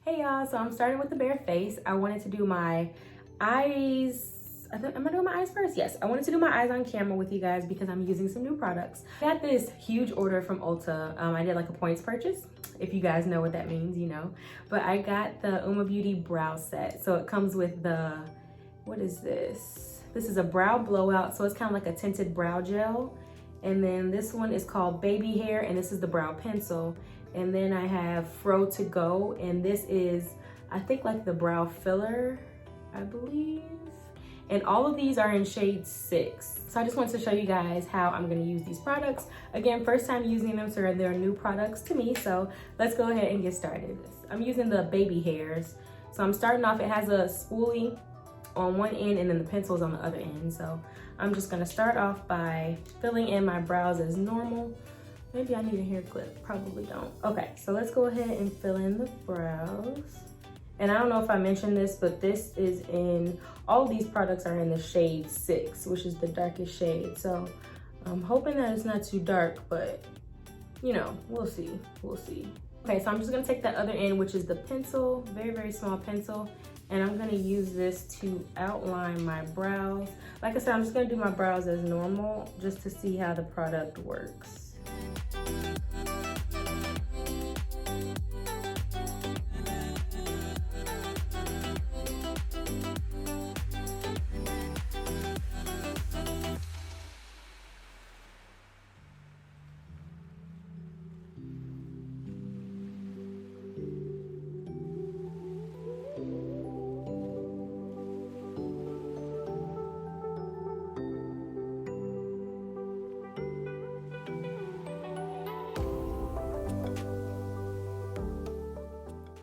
Hey y'all, so I'm starting with the bare face. I wanted to do my eyes. Am I doing my eyes first? Yes, I wanted to do my eyes on camera with you guys because I'm using some new products. I got this huge order from Ulta. I did like a points purchase. If you guys know what that means, you know. But I got the UOMA Beauty brow set. So it comes with the, what is this? This is a brow blowout. So it's kind of like a tinted brow gel. And then this one is called Baby Hair, and this is the brow pencil. And then I have Fro to Go, and this is, I think, like the brow filler, I believe. And all of these are in shade 6. So I just wanted to show you guys how I'm gonna use these products. Again, first time using them, so they're new products to me. So let's go ahead and get started. I'm using the Baby Hairs. So I'm starting off, it has a spoolie on one end and then the pencil's on the other end. So I'm just gonna start off by filling in my brows as normal. Maybe I need a hair clip, probably don't. Okay, so let's go ahead and fill in the brows. And I don't know if I mentioned this, but this is in, all of these products are in the shade 6, which is the darkest shade. So I'm hoping that it's not too dark, but you know, we'll see, we'll see. Okay, so I'm just gonna take that other end, which is the pencil, very, very small pencil, and I'm gonna use this to outline my brows. Like I said, I'm just gonna do my brows as normal, just to see how the product works.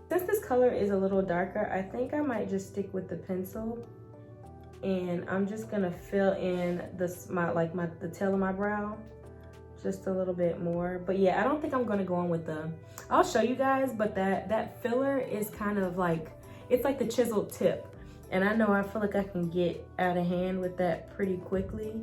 Since this color is a little darker, I think I might just stick with the pencil, and I'm just gonna fill in the tail of my brow just a little bit more. But yeah, I don't think I'm gonna go on with the, I'll show you guys, but that filler is kind of like, it's like the chiseled tip. And I know I feel like I can get out of hand with that pretty quickly.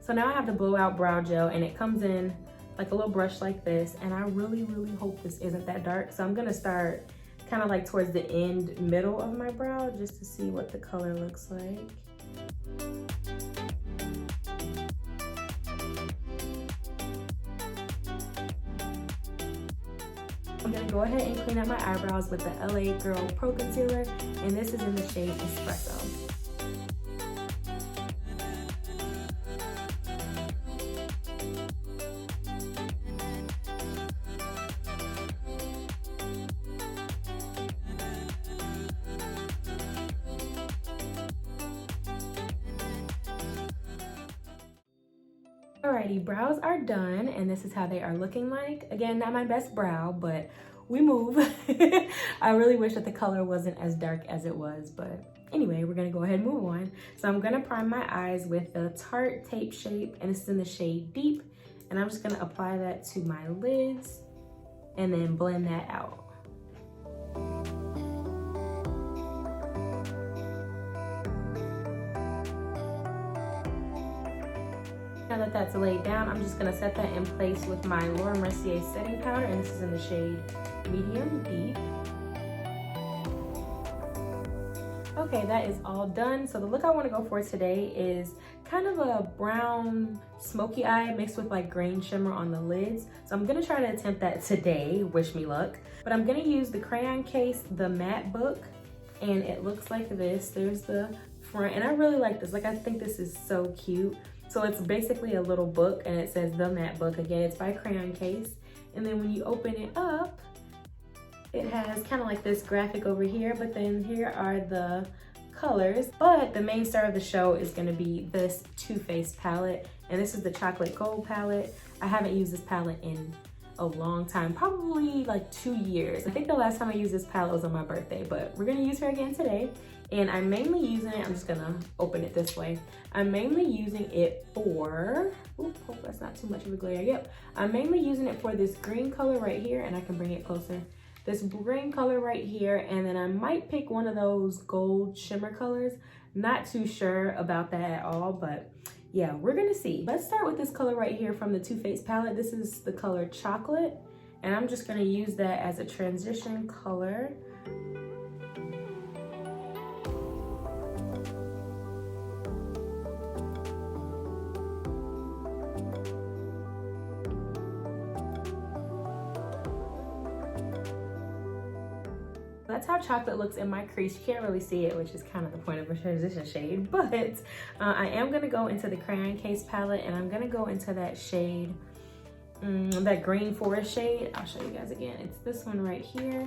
So now I have the blowout brow gel, and it comes in like a little brush like this, and I really, really hope this isn't that dark. So I'm gonna start kind of like towards the end, middle of my brow, just to see what the color looks like. I'm gonna go ahead and clean up my eyebrows with the LA Girl Pro Concealer, and this is in the shade Espresso. Alrighty, brows are done, and this is how they are looking like. Again, not my best brow, but we move. I really wish that the color wasn't as dark as it was, but anyway, we're gonna go ahead and move on. So I'm gonna prime my eyes with the Tarte Tape Shape, and it's in the shade Deep, and I'm just gonna apply that to my lids and then blend that out. Now that that's laid down, I'm just gonna set that in place with my Mercier setting powder, and this is in the shade Medium Deep. Okay, that is all done. So the look I wanna go for today is kind of a brown smoky eye mixed with like green shimmer on the lids. So I'm gonna try to attempt that today, wish me luck. But I'm gonna use the Crayon Case, the matte book, and it looks like this. There's the front, and I really like this. Like, I think this is so cute. So it's basically a little book, and it says the matte book. Again, it's by Crayon Case. And then when you open it up, it has kind of like this graphic over here, but then here are the colors. But the main star of the show is gonna be this Too Faced palette, and this is the Chocolate Gold palette. I haven't used this palette in a long time, probably like 2 years. I think the last time I used this palette was on my birthday, but we're gonna use her again today. And I'm mainly using it, I'm just gonna open it this way. I'm mainly using it for, hope that's not too much of a glare. Yep, I'm mainly using it for this green color right here, and I can bring it closer. This green color right here, and then I might pick one of those gold shimmer colors. Not too sure about that at all, but yeah, we're gonna see. Let's start with this color right here from the Too Faced palette. This is the color Chocolate, and I'm just gonna use that as a transition color. That's how Chocolate looks in my crease. You can't really see it, which is kind of the point of a transition shade, but I am gonna go into the Crayon Case palette, and I'm gonna go into that shade, that green forest shade. I'll show you guys again. It's this one right here,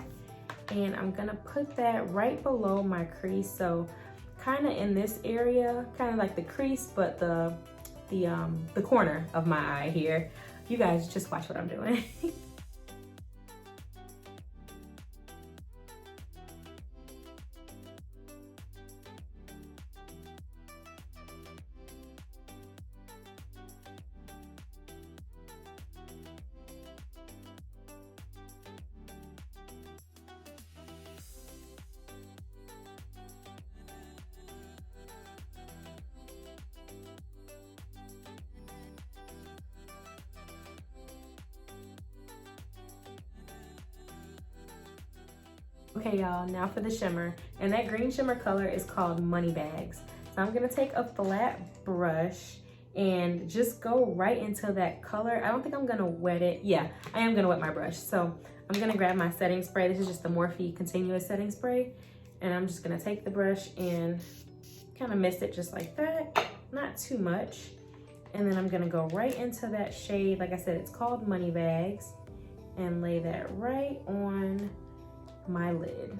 and I'm gonna put that right below my crease. So kind of in this area, kind of like the crease, but the corner of my eye here. You guys just watch what I'm doing. Okay, y'all, now for the shimmer. And that green shimmer color is called Money Bags. So I'm gonna take a flat brush and just go right into that color. I don't think I'm gonna wet it. Yeah, I am gonna wet my brush. So I'm gonna grab my setting spray. This is just the Morphe continuous setting spray. And I'm just gonna take the brush and kind of mist it just like that. Not too much. And then I'm gonna go right into that shade. Like I said, it's called Money Bags. And lay that right on my lid.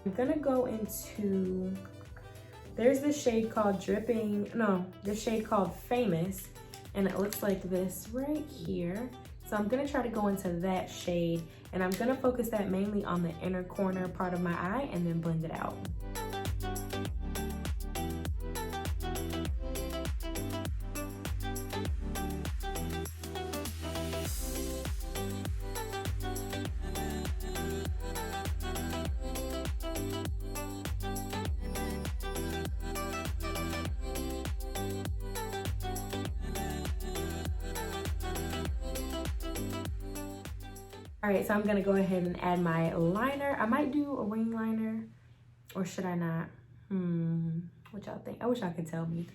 I'm gonna go into, there's this shade called this shade called Famous, and it looks like this right here. So I'm gonna try to go into that shade, and I'm gonna focus that mainly on the inner corner part of my eye and then blend it out. All right, so I'm gonna go ahead and add my liner. I might do a wing liner, or should I not? What y'all think? I wish y'all could tell me.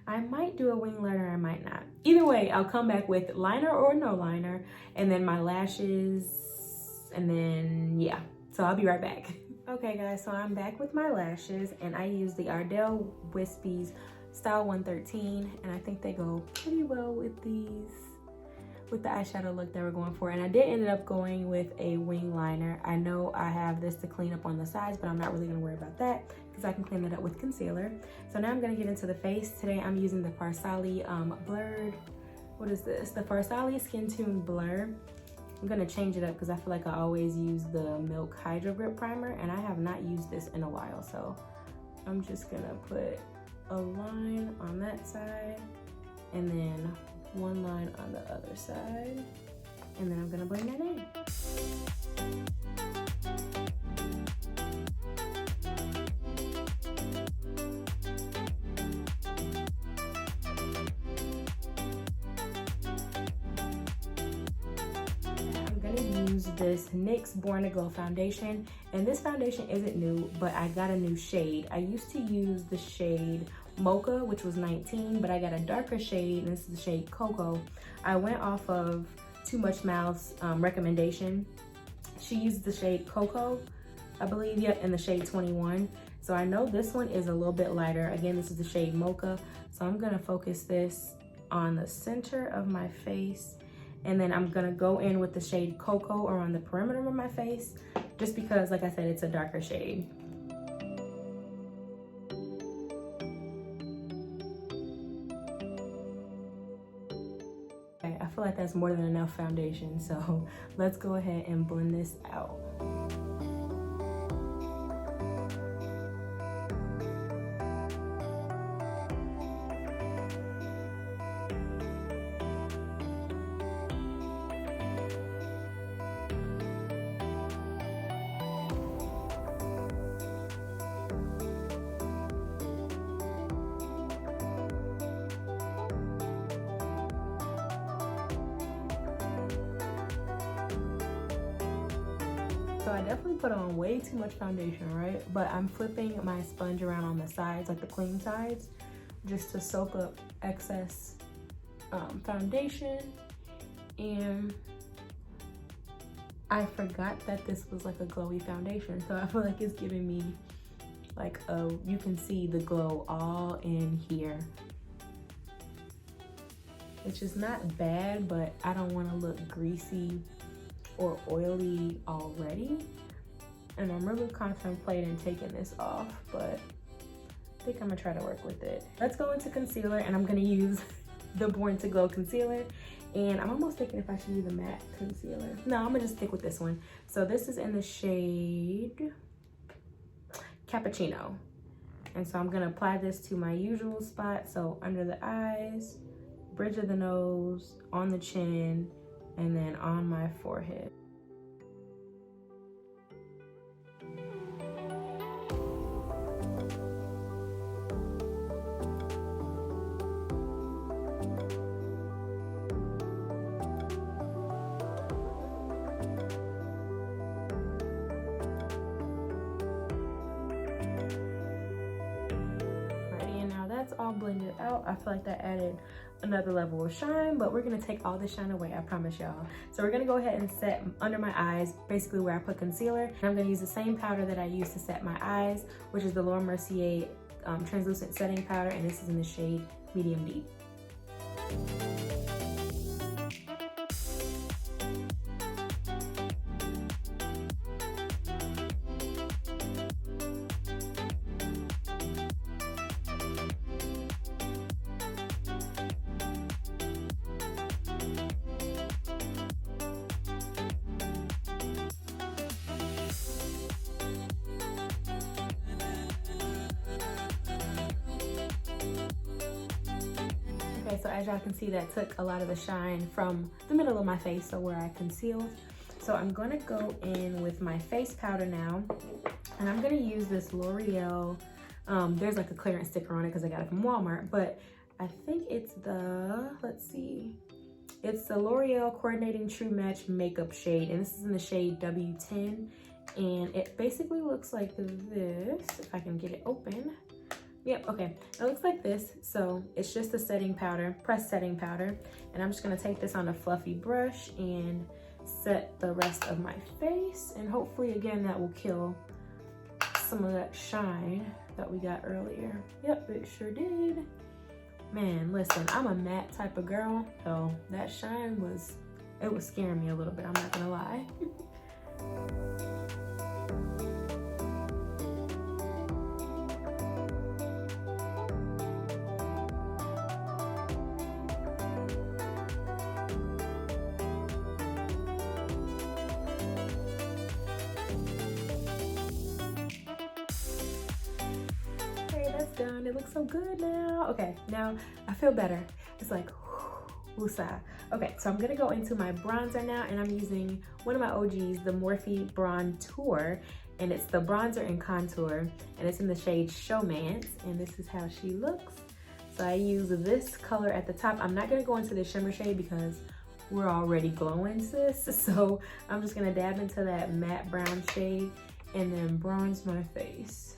I might do a wing liner, I might not. Either way, I'll come back with liner or no liner, and then my lashes, and then yeah. So I'll be right back. Okay guys, so I'm back with my lashes, and I use the Ardell Wispies Style 113, and I think they go pretty well with the eyeshadow look that we're going for. And I did end up going with a wing liner. I know I have this to clean up on the sides, but I'm not really gonna worry about that because I can clean that up with concealer. So now I'm gonna get into the face. Today I'm using the Farsali blurred, what is this? The Farsali Skin Tune Blur. I'm gonna change it up because I feel like I always use the Milk Hydro Grip Primer, and I have not used this in a while. So I'm just gonna put a line on that side, and then one line on the other side, and then I'm gonna blend that in. I'm gonna use this NYX Born to Glow foundation, and this foundation isn't new, but I got a new shade. I used to use the shade Mocha, which was 19, but I got a darker shade, and this is the shade Cocoa. I went off of Too Much Mouth's recommendation. She used the shade Cocoa, I believe, yep, in the shade 21. So I know this one is a little bit lighter. Again, this is the shade Mocha. So I'm gonna focus this on the center of my face, and then I'm gonna go in with the shade Cocoa around the perimeter of my face, just because, like I said, it's a darker shade. feel like that's more than enough foundation. So let's go ahead and blend this out. So I definitely put on way too much foundation, right? But I'm flipping my sponge around on the sides, like the clean sides, just to soak up excess foundation. And I forgot that this was like a glowy foundation. So I feel like it's giving me like you can see the glow all in here. Which is not bad, but I don't want to look greasy or oily already, and I'm really contemplating taking this off, but I think I'm gonna try to work with it. Let's go into concealer, and I'm gonna use the Born to Glow concealer, and I'm almost thinking if I should use a matte concealer. No, I'm gonna just stick with this one. So this is in the shade Cappuccino, and so I'm gonna apply this to my usual spot, so under the eyes, bridge of the nose, on the chin, and then on my forehead. Alrighty, and now that's all blended out. I feel like that added another level of shine, but we're gonna take all the shine away, I promise y'all. So we're gonna go ahead and set under my eyes, basically where I put concealer. And I'm gonna use the same powder that I used to set my eyes, which is the Mercier translucent setting powder, and this is in the shade Medium Deep. Okay, so as y'all can see, that took a lot of the shine from the middle of my face, so where I concealed. So I'm gonna go in with my face powder now, and I'm gonna use this Loreal. There's like a clearance sticker on it because I got it from Walmart, but I think it's the, let's see, it's the Loreal Coordinating True Match Makeup Shade, and this is in the shade W10, and it basically looks like this, if I can get it open. Yep, okay, it looks like this. So it's just a setting powder, pressed setting powder, and I'm just gonna take this on a fluffy brush and set the rest of my face, and hopefully again that will kill some of that shine that we got earlier. Yep, it sure did. Man, listen, I'm a matte type of girl, so that shine was scaring me a little bit, I'm not gonna lie. Done. It looks so good now. Okay, now I feel better. It's like woosah. Okay, so I'm gonna go into my bronzer now, and I'm using one of my OGs, the Morphe Brontour, and it's the bronzer and contour, and it's in the shade Showmance, and this is how she looks. So I use this color at the top. I'm not gonna go into the shimmer shade because we're already glowing, sis. So I'm just gonna dab into that matte brown shade and then bronze my face.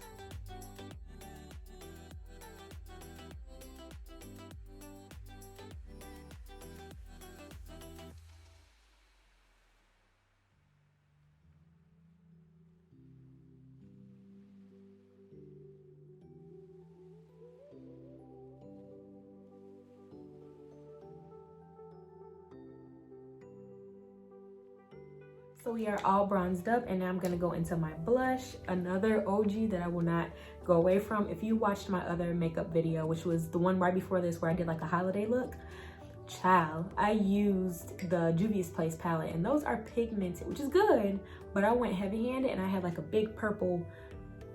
So we are all bronzed up, and now I'm gonna go into my blush, another OG that I will not go away from. If you watched my other makeup video, which was the one right before this where I did like a holiday look, Child, I used the Juvia's Place palette, and those are pigmented, which is good, but I went heavy-handed and I had like a big purple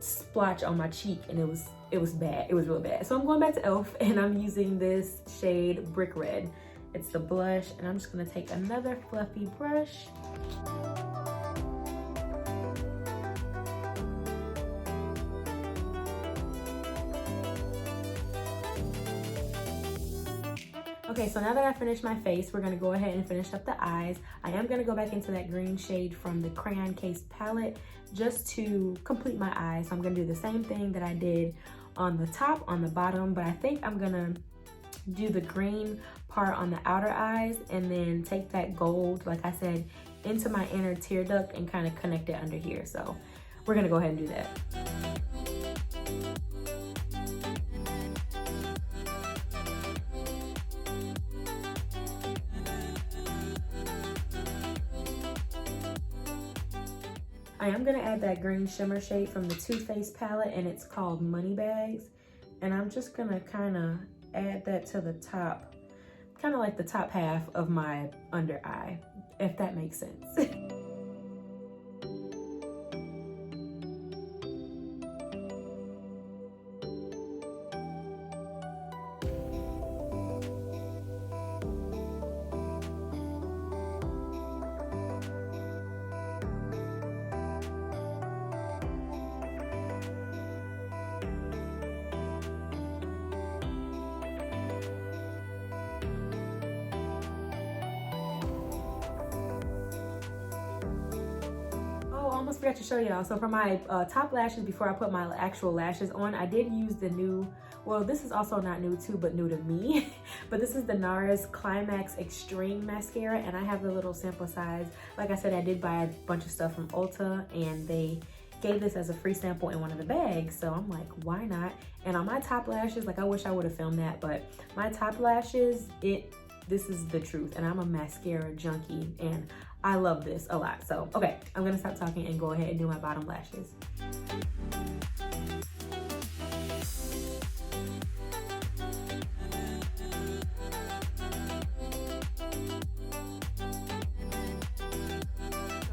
splotch on my cheek, and it was bad. It was real bad. So I'm going back to e.l.f. and I'm using this shade Brick Red. It's the blush, and I'm just gonna take another fluffy brush. Okay, so now that I finished my face, we're gonna go ahead and finish up the eyes. I am gonna go back into that green shade from the Crayon Case palette just to complete my eyes. So I'm gonna do the same thing that I did on the top, on the bottom, but I think I'm gonna do the green part on the outer eyes and then take that gold, like I said, into my inner tear duct and kind of connect it under here. So we're gonna go ahead and do that. I am gonna add that green shimmer shade from the Too Faced palette, and it's called Money Bags. And I'm just gonna kind of add that to the top, kind of like the top half of my under eye, if that makes sense. Almost forgot to show y'all. So for my top lashes, before I put my actual lashes on, I did use the new, well, this is also not new too, but new to me. But this is the NARS Climax Extreme Mascara, and I have the little sample size. Like I said, I did buy a bunch of stuff from Ulta, and they gave this as a free sample in one of the bags. So I'm like, why not? And on my top lashes, like I wish I would have filmed that, but my top lashes, this is the truth. And I'm a mascara junkie, and I love this a lot. So, okay, I'm gonna stop talking and go ahead and do my bottom lashes.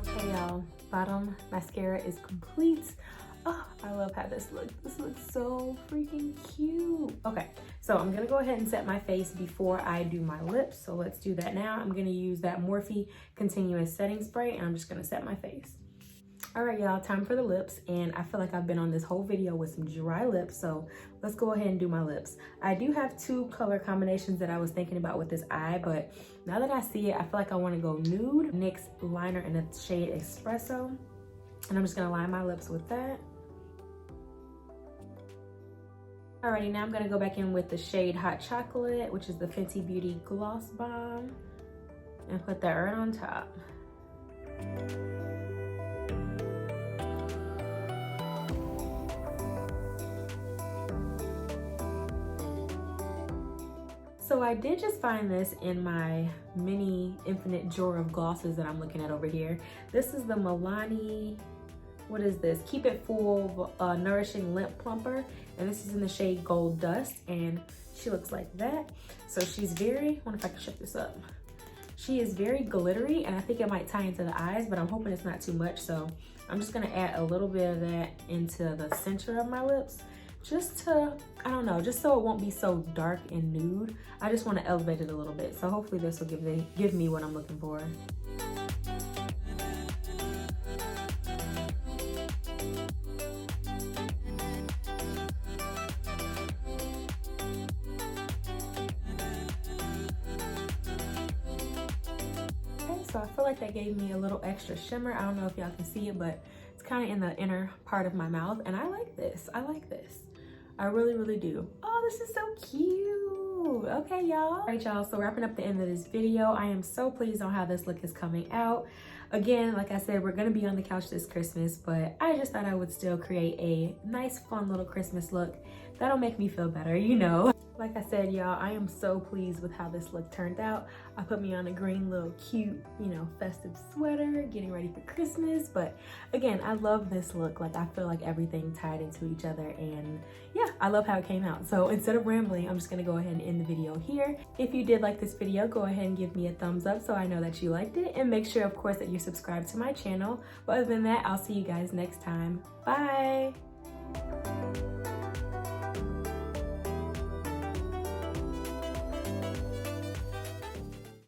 Okay, y'all, bottom mascara is complete. Oh, I love how this looks. This looks so freaking cute. Okay, so I'm gonna go ahead and set my face before I do my lips. So let's do that now. I'm gonna use that Morphe Continuous Setting Spray, and I'm just gonna set my face. All right, y'all, time for the lips. And I feel like I've been on this whole video with some dry lips, so let's go ahead and do my lips. I do have two color combinations that I was thinking about with this eye, but now that I see it, I feel like I wanna go nude. NYX liner in the shade Espresso. And I'm just gonna line my lips with that. Alrighty, now I'm gonna go back in with the shade Hot Chocolate, which is the Fenty Beauty Gloss Bomb, and put that right on top. So I did just find this in my mini infinite drawer of glosses that I'm looking at over here. This is the Milani, what is this? Keep It Full Nourishing Lip Plumper. And this is in the shade Gold Dust, and she looks like that. So she's very, I wonder if I can shift this up. She is very glittery, and I think it might tie into the eyes, but I'm hoping it's not too much. So I'm just gonna add a little bit of that into the center of my lips, just to, I don't know, just so it won't be so dark and nude. I just wanna elevate it a little bit. So hopefully this will give me what I'm looking for. So I feel like that gave me a little extra shimmer. I don't know if y'all can see it, but it's kind of in the inner part of my mouth. And I like this. I like this. I really, really do. Oh, this is so cute. Okay, y'all. All right, y'all. So wrapping up the end of this video, I am so pleased on how this look is coming out. Again, like I said, we're going to be on the couch this Christmas, but I just thought I would still create a nice, fun little Christmas look that'll make me feel better, you know. Like I said, y'all, I am so pleased with how this look turned out. I put me on a green little cute, you know, festive sweater, getting ready for Christmas. But again, I love this look. Like, I feel like everything tied into each other, and yeah, I love how it came out. So instead of rambling, I'm just gonna go ahead and end the video here. If you did like this video, go ahead and give me a thumbs up so I know that you liked it, and make sure, of course, that you're subscribed to my channel. But other than that, I'll see you guys next time. Bye.